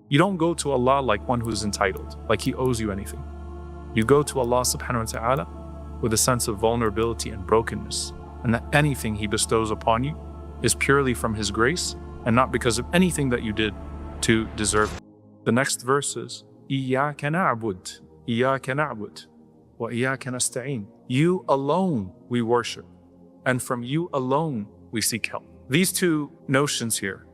You don't go to Allah like one who's entitled, like He owes you anything. You go to Allah subhanahu wa ta'ala with a sense of vulnerability and brokenness, and that anything He bestows upon you is purely from His grace and not because of anything that you did to deserve it. The next verse is, Iyyaka na'bud, Iyyaka na'bud, wa Iyyaka nasta'een. You alone we worship, and from you alone we seek help. These two notions here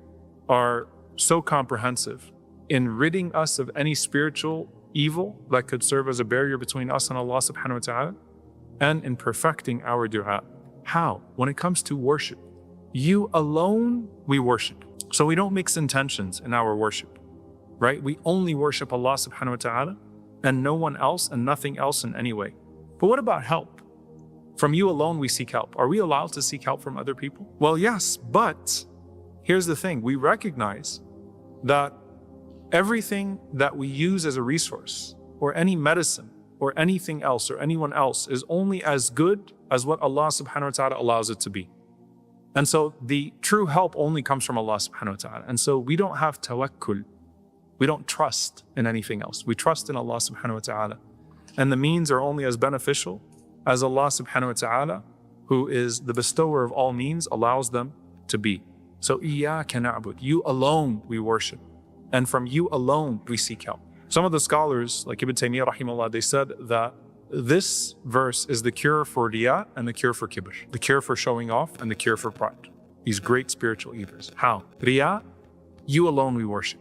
are so comprehensive in ridding us of any spiritual evil that could serve as a barrier between us and Allah subhanahu wa ta'ala, and in perfecting our dua. How? When it comes to worship, you alone we worship. So we don't mix intentions in our worship, right? We only worship Allah subhanahu wa ta'ala and no one else and nothing else in any way. But what about help? From you alone we seek help. Are we allowed to seek help from other people? Well, yes, but here's the thing. We recognize that everything that we use as a resource, or any medicine, or anything else, or anyone else, is only as good as what Allah subhanahu wa ta'ala allows it to be. And so the true help only comes from Allah subhanahu wa ta'ala. And so we don't have tawakkul. We don't trust in anything else. We trust in Allah subhanahu wa ta'ala. And the means are only as beneficial as Allah subhanahu wa ta'ala, who is the bestower of all means, allows them to be. So Iyyaka na'bud, you alone we worship, and from you alone we seek help. Some of the scholars, like Ibn Taymiyyah rahimahullah, they said that this verse is the cure for riya and the cure for kibr, the cure for showing off and the cure for pride. These great spiritual evils. How? Riya, you alone we worship.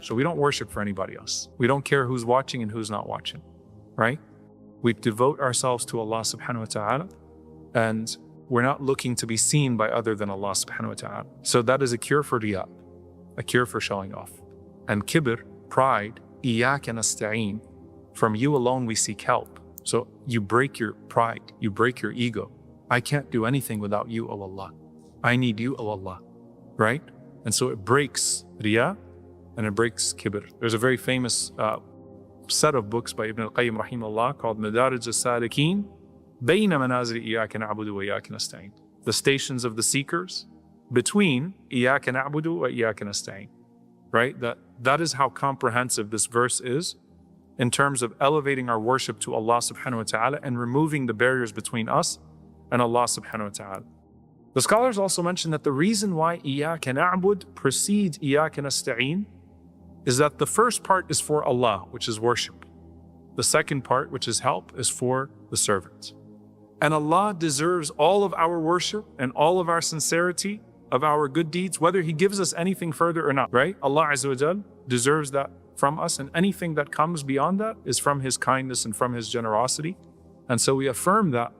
So we don't worship for anybody else. We don't care who's watching and who's not watching, right? We devote ourselves to Allah subhanahu wa ta'ala, and we're not looking to be seen by other than Allah subhanahu wa ta'ala. So that is a cure for riya, a cure for showing off. And kibr, pride, Iyyaka nasta'een, from you alone we seek help. So you break your pride, you break your ego. I can't do anything without you, O Allah. I need you, O Allah, right? And so it breaks riya and it breaks kibr. There's a very famous set of books by Ibn al-Qayyim rahimahullah called Madarij al-Salikin Bayna Manazil Iyyaka na'budu wa Iyyaka nasta'een. The stations of the seekers between Iyyaka na'budu wa Iyyaka nasta'een. Right? That is how comprehensive this verse is in terms of elevating our worship to Allah subhanahu wa ta'ala and removing the barriers between us and Allah subhanahu wa ta'ala. The scholars also mention that the reason why Iyyaka na'bud precedes Iyyaka nasta'een is that the first part is for Allah, which is worship. The second part, which is help, is for the servant. And Allah deserves all of our worship and all of our sincerity of our good deeds, whether He gives us anything further or not, right? Allah Azza wa Jal deserves that from us, and anything that comes beyond that is from His kindness and from His generosity. And so we affirm that,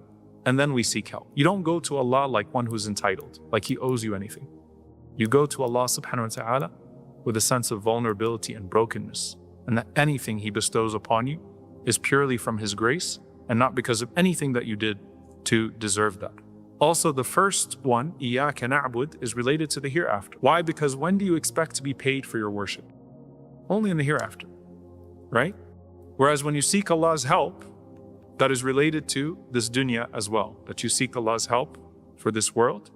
and then we seek help. You don't go to Allah like one who's entitled, like He owes you anything. You go to Allah subhanahu wa ta'ala with a sense of vulnerability and brokenness, and that anything He bestows upon you is purely from His grace and not because of anything that you did to deserve that. Also, the first one, Iyyaka na'bud, is related to the hereafter. Why? Because when do you expect to be paid for your worship? Only in the hereafter, right? Whereas when you seek Allah's help, that is related to this dunya as well, that you seek Allah's help for this world.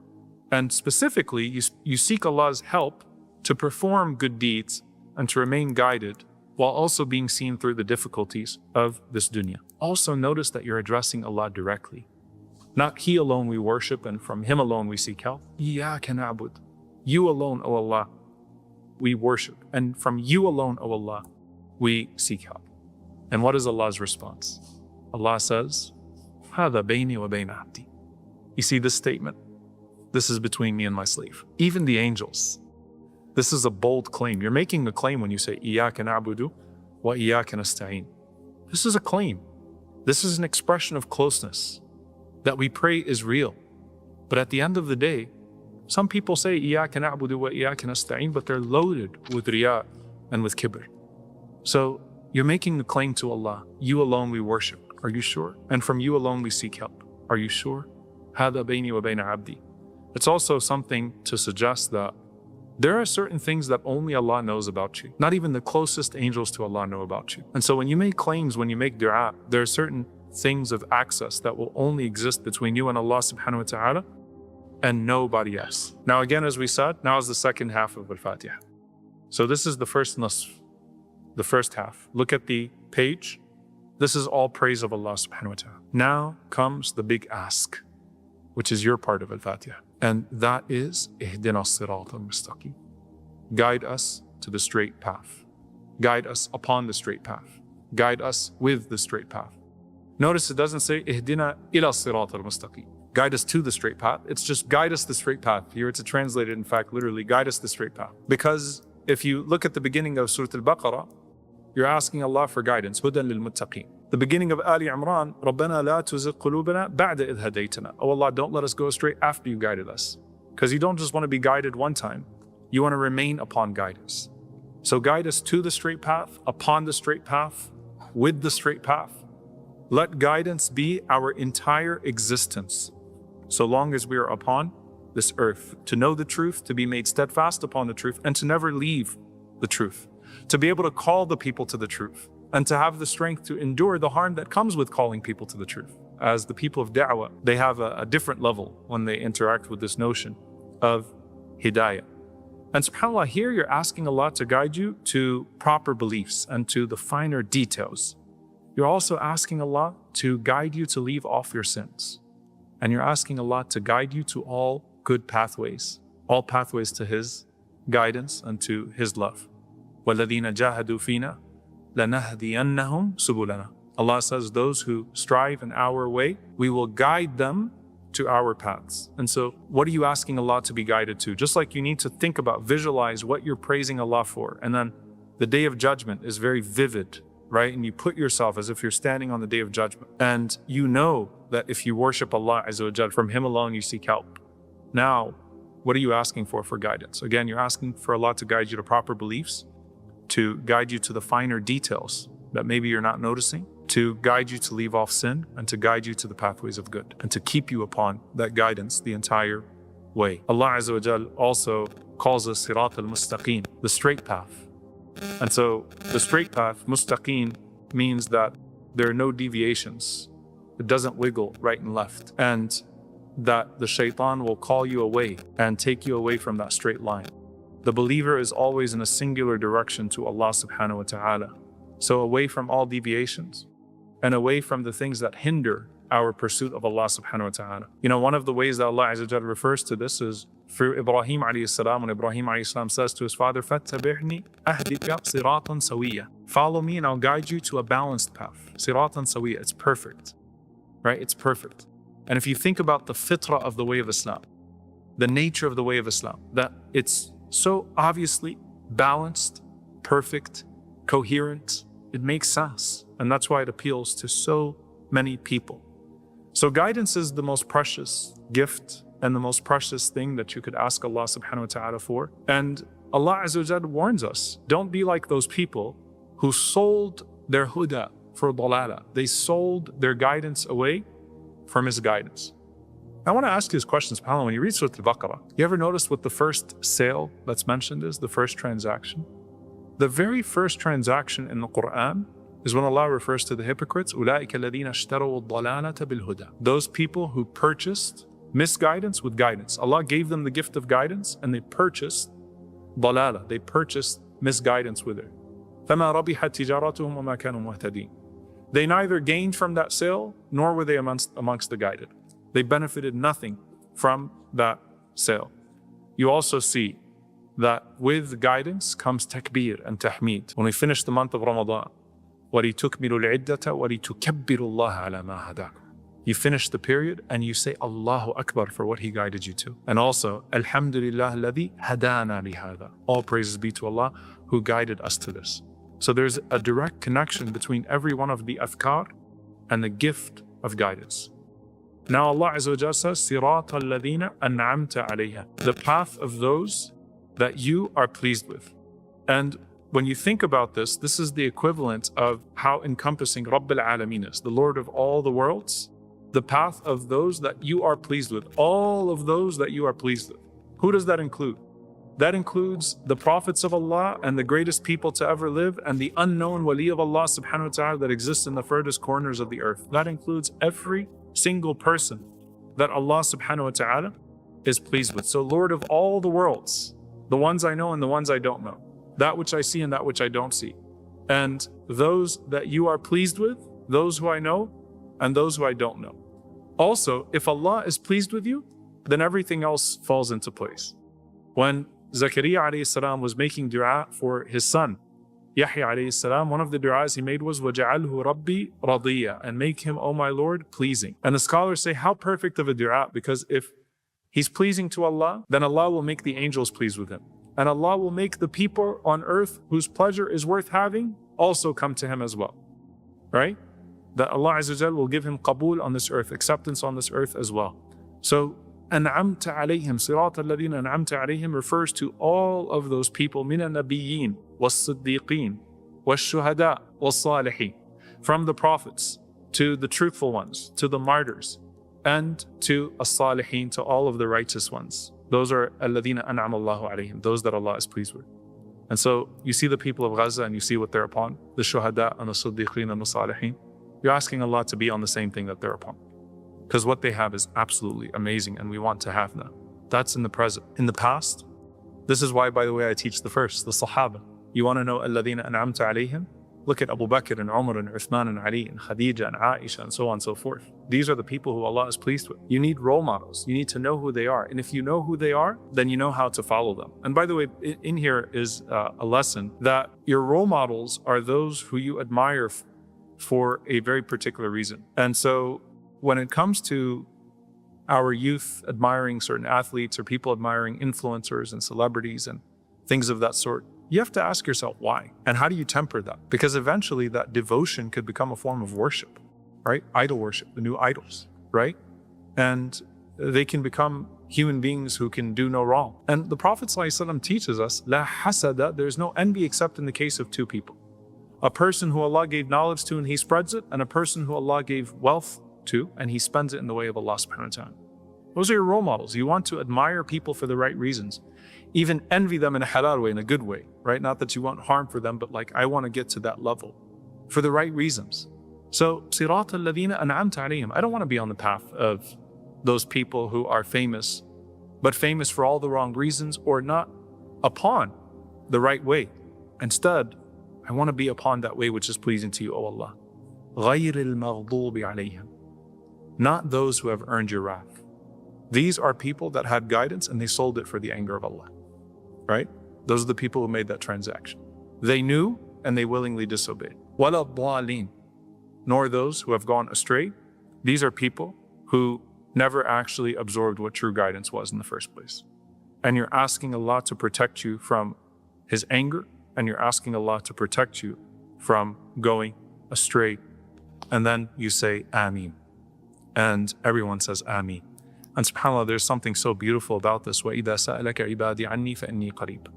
And specifically, you seek Allah's help to perform good deeds and to remain guided while also being seen through the difficulties of this dunya. Also notice that you're addressing Allah directly. Not He alone we worship and from Him alone we seek help. Iyyaka na'bud. You alone, O Allah, we worship. And from you alone, O Allah, we seek help. And what is Allah's response? Allah says, هَذَا بَيْنِي وَبَيْنَ عَبْدِي. You see this statement? This is between me and my slave. Even the angels. This is a bold claim. You're making a claim when you say, Iyyaka na'budu wa Iyyaka nasta'een. This is a claim. This is an expression of closeness. That we pray is real. But at the end of the day, some people say Iyyaka na'budu wa Iyyaka nasta'een, but they're loaded with riya and with kibr. So you're making the claim to Allah, you alone we worship. Are you sure? And from you alone we seek help. Are you sure? هَذَا بَيْنِي وَبَيْنَ عَبْدِي. It's also something to suggest that there are certain things that only Allah knows about you. Not even the closest angels to Allah know about you. And so when you make claims, when you make dua, there are certain things of access that will only exist between you and Allah subhanahu wa ta'ala and nobody else. Now again, as we said, now is the second half of Al-Fatihah. So this is the first nasf, the first half. Look at the page. This is all praise of Allah subhanahu wa ta'ala. Now comes the big ask, which is your part of Al-Fatihah. And that is Ihdinas, siratal mustaqeem. Guide us to the straight path. Guide us upon the straight path. Guide us with the straight path. Notice it doesn't say Ihdina ila siratal mustaqeem. Guide us to the straight path. It's just guide us the straight path. Here it's translated, in fact, literally, guide us the straight path. Because if you look at the beginning of Surah Al-Baqarah, you're asking Allah for guidance. Hudan lil muttaqeen. The beginning of Ali Imran, Rabbana la tuzigh qulubana ba'da idh hadaytana. Oh Allah, don't let us go astray after you guided us. Because you don't just want to be guided one time. You want to remain upon guidance. So guide us to the straight path, upon the straight path, with the straight path. Let guidance be our entire existence, so long as we are upon this earth, to know the truth, to be made steadfast upon the truth, and to never leave the truth, to be able to call the people to the truth, and to have the strength to endure the harm that comes with calling people to the truth. As the people of da'wah, they have a different level when they interact with this notion of hidayah. And subhanAllah, here you're asking Allah to guide you to proper beliefs and to the finer details. You're also asking Allah to guide you to leave off your sins. And you're asking Allah to guide you to all good pathways, all pathways to His guidance and to His love. وَالَّذِينَ جَاهَدُوا فِينَا لَنَهْدِيَنَّهُمْ سُبُلَنَا. Allah says, those who strive in our way, we will guide them to our paths. And so what are you asking Allah to be guided to? Just like you need to think about, visualize what you're praising Allah for. And then the day of judgment is very vivid, right? And you put yourself as if you're standing on the day of judgment. And you know that if you worship Allah Azza wa Jal, from Him alone you seek help. Now, what are you asking for guidance? Again, you're asking for Allah to guide you to proper beliefs, to guide you to the finer details that maybe you're not noticing, to guide you to leave off sin, and to guide you to the pathways of good, and to keep you upon that guidance the entire way. Allah Azza wa Jal also calls us siratal mustaqeem, the straight path. And so the straight path, mustaqeem, means that there are no deviations. It doesn't wiggle right and left. And that the shaitan will call you away and take you away from that straight line. The believer is always in a singular direction to Allah subhanahu wa ta'ala. So away from all deviations and away from the things that hinder our pursuit of Allah subhanahu wa ta'ala. You know, one of the ways that Allah Azza wa Jalla refers to this is through Ibrahim alayhi salam, when Ibrahim alayhi salam says to his father, فَاتَّبِعْنِي أَهْدِكَ صِرَاطًا سَوِيًّا. Follow me and I'll guide you to a balanced path. Siratan sawiya, it's perfect, right? It's perfect. And if you think about the fitrah of the way of Islam, the nature of the way of Islam, that it's so obviously balanced, perfect, coherent, it makes sense. And that's why it appeals to so many people. So guidance is the most precious gift and the most precious thing that you could ask Allah subhanahu wa ta'ala for. And Allah Azza wa Jalla warns us, don't be like those people who sold their huda for dalala. They sold their guidance away for misguidance. I want to ask you this question, subhanAllah, when you read Surah Al-Baqarah, you ever notice what the first sale that's mentioned is, the first transaction? The very first transaction in the Qur'an is when Allah refers to the hypocrites, أُولَٰئِكَ الَّذِينَ اشْتَرَوُا الضَّلَالَةَ بِالْهُدَى. Those people who purchased misguidance with guidance. Allah gave them the gift of guidance and they purchased dalala, they purchased misguidance with it. فَمَا رَبِحَتْ تِجَارَتُهُمْ وَمَا كَانُوا مُهْتَدِينَ. They neither gained from that sale, nor were they amongst the guided. They benefited nothing from that sale. You also see that with guidance comes takbir and tahmeed. When we finish the month of Ramadan, وَلِتُكْمِلُوا الْعِدَّةَ وَلِتُكَبِّرُوا اللَّهَ عَلَى مَا هَدَاكُمْ. You finish the period and you say Allahu Akbar for what He guided you to. And also, Alhamdulillah alladhi hadana lihada. All praises be to Allah who guided us to this. So there's a direct connection between every one of the adhkar and the gift of guidance. Now Allah Azza wa Jalla says, siratal ladhina an'amta alayha. The path of those that you are pleased with. And when you think about this, this is the equivalent of how encompassing Rabbil Alameen is, the Lord of all the worlds. The path of those that you are pleased with, all of those that you are pleased with. Who does that include? That includes the prophets of Allah and the greatest people to ever live and the unknown wali of Allah subhanahu wa ta'ala that exists in the furthest corners of the earth. That includes every single person that Allah subhanahu wa ta'ala is pleased with. So Lord of all the worlds, the ones I know and the ones I don't know, that which I see and that which I don't see, and those that you are pleased with, those who I know, and those who I don't know. Also, if Allah is pleased with you, then everything else falls into place. When Zakaria alayhi salam was making dua for his son, Yahya alayhi salam, one of the du'as he made was, وَجَعَلْهُ رَبِّي رَضِيًّا, and make him, O my Lord, pleasing. And the scholars say, how perfect of a dua, because if he's pleasing to Allah, then Allah will make the angels pleased with him. And Allah will make the people on earth whose pleasure is worth having also come to him as well. Right? That Allah Azza wa Jal will give him qabul on this earth, acceptance on this earth as well. So, أَنْعَمْتَ عَلَيْهِمْ siratal الَّذِينَ أَنْعَمْتَ عَلَيْهِمْ refers to all of those people, مِنَ النَّبِيِّينَ وَالصِّدِّيقِينَ وَالشُّهَدَاء وَالصَّالِحِينَ, from the prophets to the truthful ones, to the martyrs, and to as-salihin, to all of the righteous ones. Those are الَّذِينَ أَنْعَمَ اللَّهُ عَلَيْهِمْ, those that Allah is pleased with. And so you see the people of Gaza and you see what they're upon, the shuhada and the siddiqeen and the salihin. You're asking Allah to be on the same thing that they're upon. Because what they have is absolutely amazing and we want to have that. That's in the present. In the past, this is why, by the way, I teach the first, the Sahaba. You want to know الَّذِينَ أَنْعَمْتَ عَلَيْهِمْ? Look at Abu Bakr and Umar and Uthman and Ali and Khadija and Aisha and so on and so forth. These are the people who Allah is pleased with. You need role models. You need to know who they are. And if you know who they are, then you know how to follow them. And by the way, in here is a lesson that your role models are those who you admire for a very particular reason. And so when it comes to our youth admiring certain athletes or people admiring influencers and celebrities and things of that sort, you have to ask yourself why, and how do you temper that? Because eventually that devotion could become a form of worship, right? Idol worship, the new idols, right? And they can become human beings who can do no wrong. And the Prophet ﷺ teaches us, La hasada, there's no envy except in the case of two people. A person who Allah gave knowledge to and he spreads it, and a person who Allah gave wealth to and he spends it in the way of Allah subhanahu wa ta'ala. Those are your role models. You want to admire people for the right reasons. Even envy them in a halal way, in a good way, right? Not that you want harm for them, but like, I want to get to that level for the right reasons. So, siratal الَّذِينَ أَنْعَمْتَ عَلَيْهِمْ. I don't want to be on the path of those people who are famous, but famous for all the wrong reasons or not upon the right way. Instead, I want to be upon that way which is pleasing to you, O Allah. غَيْرِ الْمَغْضُوبِ عَلَيْهِمْ. Not those who have earned your wrath. These are people that had guidance and they sold it for the anger of Allah, right? Those are the people who made that transaction. They knew and they willingly disobeyed. وَلَا الضَّالِينَ. Nor those who have gone astray. These are people who never actually absorbed what true guidance was in the first place. And you're asking Allah to protect you from His anger, and you're asking Allah to protect you from going astray. And then you say, Ameen. And everyone says, Ameen. And subhanAllah, there's something so beautiful about this. وَإِذَا سَأَلَكَ عِبَادِي عَنِّي فَإِنِّي قَرِيبٌ.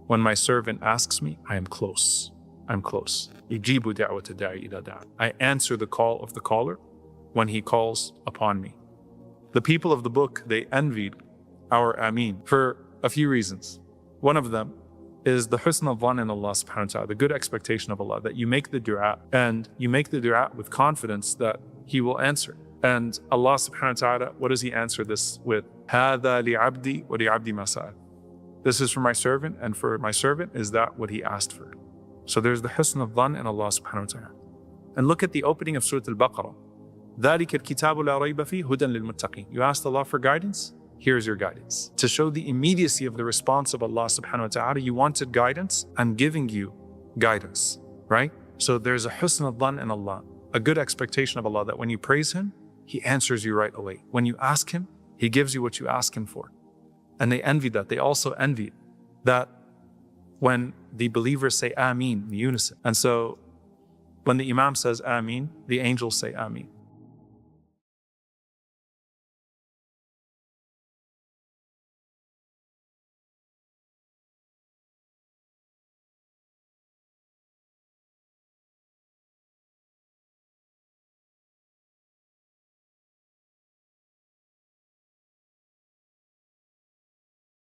When my servant asks me, I am close. I'm close. يُجِيبُ دَعْوَةَ الدَّاعِ إِذَا دَعَانِ. I answer the call of the caller when he calls upon me. The people of the book, they envied our Ameen for a few reasons. One of them is the husn al-dhan in Allah subhanahu wa ta'ala, the good expectation of Allah, that you make the dua and you make the dua with confidence that He will answer. And Allah subhanahu wa ta'ala, what does He answer this with? هَذَا لِعَبْدِي وَلِعَبْدِي مَا سَأَلَ. This is for my servant, and for my servant is that what he asked for. So there's the husn al-dhan in Allah subhanahu wa ta'ala. And look at the opening of Surah Al-Baqarah. ذَلِكَ الْكِتَابُ لَا رَيْبَ فِيهِ هُدًى لِلْمُتَّقِينَ. You asked Allah for guidance? Here's your guidance. To show the immediacy of the response of Allah subhanahu wa ta'ala, you wanted guidance, I'm giving you guidance, right? So there's a husn al-dhan in Allah, a good expectation of Allah that when you praise Him, He answers you right away. When you ask Him, He gives you what you ask Him for. And they envy that. They also envy that when the believers say Ameen in unison. And so when the Imam says Ameen, the angels say Ameen.